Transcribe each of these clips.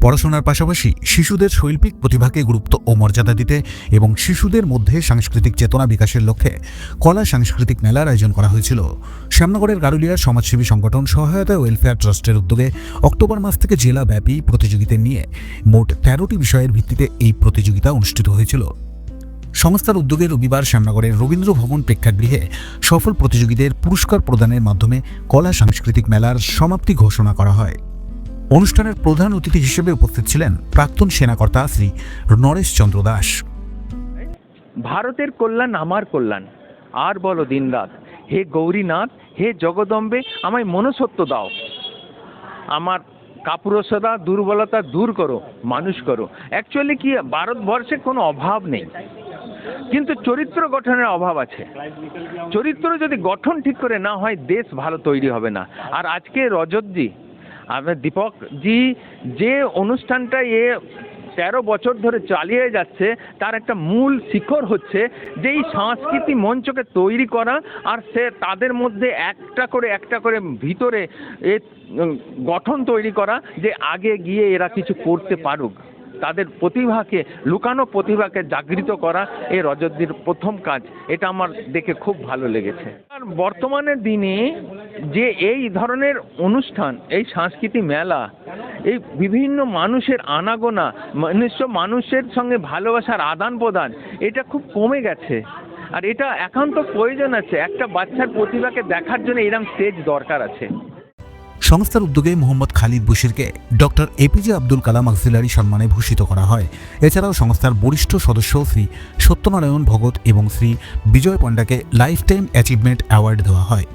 পড়াশোনার পাশাপাশি শিশুদের শৈল্পিক প্রতিভাকে গুরুত্ব ও মর্যাদা দিতে এবং শিশুদের মধ্যে সাংস্কৃতিক চেতনা বিকাশের লক্ষ্যে কলা সাংস্কৃতিক মেলার আয়োজন করা হয়েছিল। শ্যামনগরের গারুলিয়ার সমাজসেবী সংগঠন সহায়তা ওয়েলফেয়ার ট্রাস্টের উদ্যোগে অক্টোবর মাস থেকে জেলাব্যাপী প্রতিযোগিতা নিয়ে মোট 13টি বিষয়ের ভিত্তিতে এই প্রতিযোগিতা অনুষ্ঠিত হয়েছিল। সংস্থার উদ্যোগে রবিবার শ্যামনগরের রবীন্দ্র ভবন প্রেক্ষাগৃহে সফল প্রতিযোগীদের পুরস্কার প্রদানের মাধ্যমে কলা সাংস্কৃতিক মেলার সমাপ্তি ঘোষণা করা হয়। অনুষ্ঠানের প্রধান অতিথি হিসেবে উপস্থিত ছিলেন প্রাক্তন সেনাকর্তা শ্রী নরেশ চন্দ্র দাস। ভারতের কল্যাণ আমার কল্যাণ, আর বলো দিনরাত, হে গৌরীনাথ, হে জগদম্বে, আমায় মনুষ্যত্ব দাও, আমার কাপুরুষতা দুর্বলতা দূর করো, মানুষ করো। অ্যাকচুয়ালি কি, ভারতবর্ষে কোনো অভাব নেই, কিন্তু চরিত্র গঠনের অভাব আছে। চরিত্র যদি গঠন ঠিক করে না হয়, দেশ ভালো তৈরি হবে না। আর আজকে রজতজি, আপনার দীপকজি যে অনুষ্ঠানটা 13 বছর ধরে চালিয়ে যাচ্ছে, তার একটা মূল শিখর হচ্ছে যে এই সংস্কৃতি মঞ্চকে তৈরি করা, আর সে তাদের মধ্যে একটা করে ভিতরে গঠন তৈরি করা, যে আগে গিয়ে এরা কিছু করতে পারুক, তাদের প্রতিভাকে, লুকানো প্রতিভাকে জাগৃত করা এই রজতজির প্রথম কাজ। এটা আমার দেখে খুব ভালো লেগেছে। আর বর্তমানের দিনে যে এই ধরনের অনুষ্ঠান, এই সাংস্কৃতিক মেলা, এই বিভিন্ন মানুষের আনাগোনা, মানুষের সঙ্গে ভালোবাসার আদান প্রদান, এটা খুব কমে গেছে। আর এটা একান্ত প্রয়োজন আছে, একটা বাচ্চার প্রতিভাকে দেখার জন্য এরকম স্টেজ দরকার আছে। সংস্থার উদ্যোগে Mohammad Khalid বশিরকে doctor APJ Abdul Kalam auxiliary সম্মানে ভূষিত করা হয়। এছাড়াও সংস্থার বরিষ্ঠ সদস্য শ্রী সত্যনারায়ণ ভগত এবং শ্রী বিজয় পণ্ডাকে লাইফ টাইম অ্যাচিভমেন্ট অ্যাওয়ার্ড দেওয়া হয়।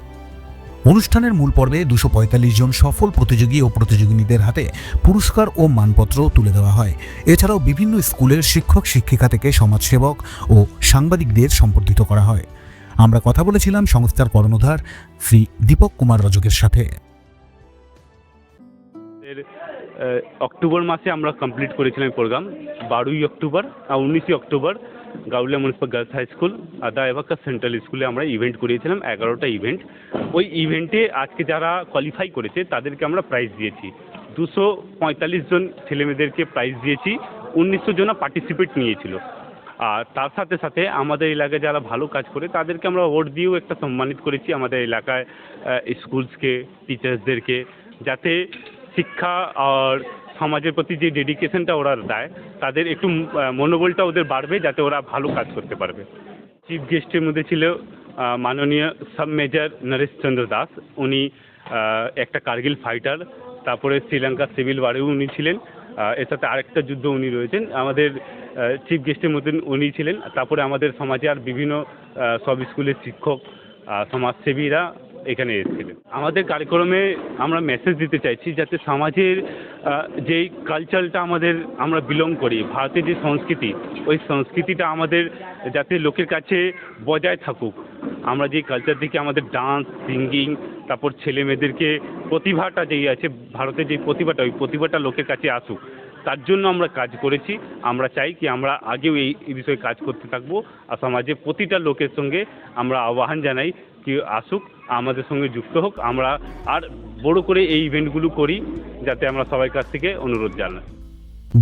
অনুষ্ঠানের মূল পর্বে 245 জন সফল প্রতিযোগী ও প্রতিযোগিনীদের হাতে পুরস্কার ও মানপত্র তুলে দেওয়া হয়। এছাড়াও বিভিন্ন স্কুলের শিক্ষক শিক্ষিকা থেকে সমাজসেবক ও সাংবাদিকদের সম্বর্ধিত করা হয়। আমরা কথা বলেছিলাম সংস্থার কর্ণধার শ্রী দীপক কুমার রজকের সাথে। অক্টোবর মাসে আমরা কমপ্লিট করেছিলাম প্রোগ্রাম। 12ই অক্টোবর আর 19ই October Gauliya municipal girls high school, আদা এভাকা সেন্ট্রাল স্কুলে আমরা ইভেন্ট করিয়েছিলাম, 11টা ইভেন্ট। ওই ইভেন্টে আজকে যারা কোয়ালিফাই করেছে তাদেরকে আমরা প্রাইজ দিয়েছি। 245 জন ছেলেমেয়েদেরকে প্রাইজ দিয়েছি, 1900 জন পার্টিসিপেট নিয়েছিল। আর তার সাথে সাথে আমাদের এলাকায় যারা ভালো কাজ করে তাদেরকে আমরা অ্যাওয়ার্ড দিয়েও একটা সম্মানিত করেছি আমাদের এলাকায় স্কুলসকে, টিচার্সদেরকে, যাতে শিক্ষা আর সমাজের প্রতি যে ডেডিকেশনটা ওরা দেয়, তাদের একটু মনোবলটা ওদের বাড়বে, যাতে ওরা ভালো কাজ করতে পারবে। চিফ গেস্টের মধ্যে ছিল মাননীয় সাব মেজর নরেশ চন্দ্র দাস, উনি একটা কার্গিল ফাইটার। তারপরে শ্রীলঙ্কা সিভিল ওয়ারেও উনি ছিলেন, এর সাথে আরেকটা যুদ্ধ উনি রয়েছেন। আমাদের চিফ গেস্টের মধ্যে উনি ছিলেন। তারপরে আমাদের সমাজে আর বিভিন্ন সব স্কুলের শিক্ষক, সমাজসেবীরা এখানে এসেছিলেন। আমাদের কার্যক্রমে আমরা মেসেজ দিতে চাইছি, যাতে সমাজের যেই কালচারটা আমরা বিলং করি, ভারতের যে সংস্কৃতি, ওই সংস্কৃতিটা আমাদের যাতে লোকের কাছে বজায় থাকুক। আমরা যে কালচার থেকে আমাদের ডান্স, সিঙ্গিং, তারপর ছেলে মেয়েদেরকে প্রতিভাটা যেই আছে, ভারতের যে প্রতিভাটা, ওই প্রতিভাটা লোকের কাছে আসুক, তার জন্য আমরা কাজ করেছি। আমরা চাই কি আমরা আগেও এই বিষয়ে কাজ করতে থাকবো। আর সমাজে প্রতিটা লোকের সঙ্গে আমরা আহ্বান জানাই কি আসুক, আমাদের সঙ্গে যুক্ত হোক। আমরা আর বড় করে এই ইভেন্টগুলো করি, যাতে আমরা সবার কাছ থেকে অনুরোধ জানাই।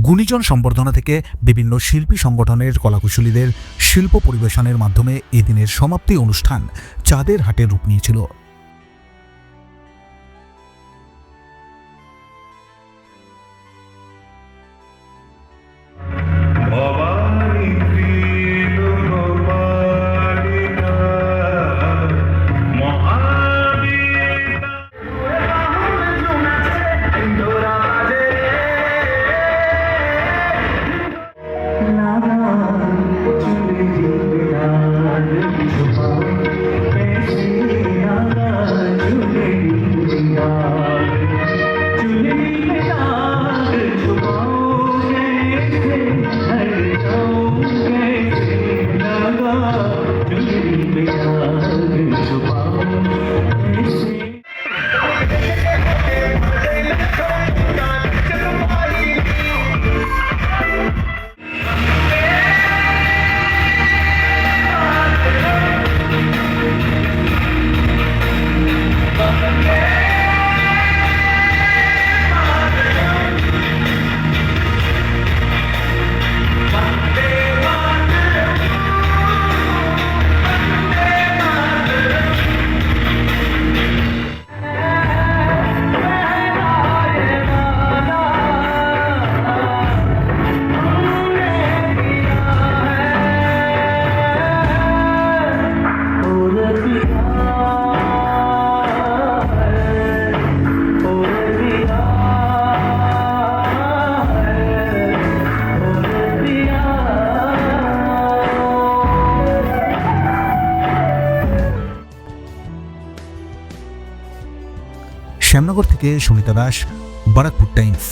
গুণীজন সম্বর্ধনা থেকে বিভিন্ন শিল্পী সংগঠনের কলাকুশলীদের শিল্প পরিবেশনের মাধ্যমে এদিনের সমাপ্তি অনুষ্ঠান চাঁদের হাটের রূপ নিয়েছিল। শ্যামনগর থেকে সুনিতা দাস, বারাকপুর টাইমস।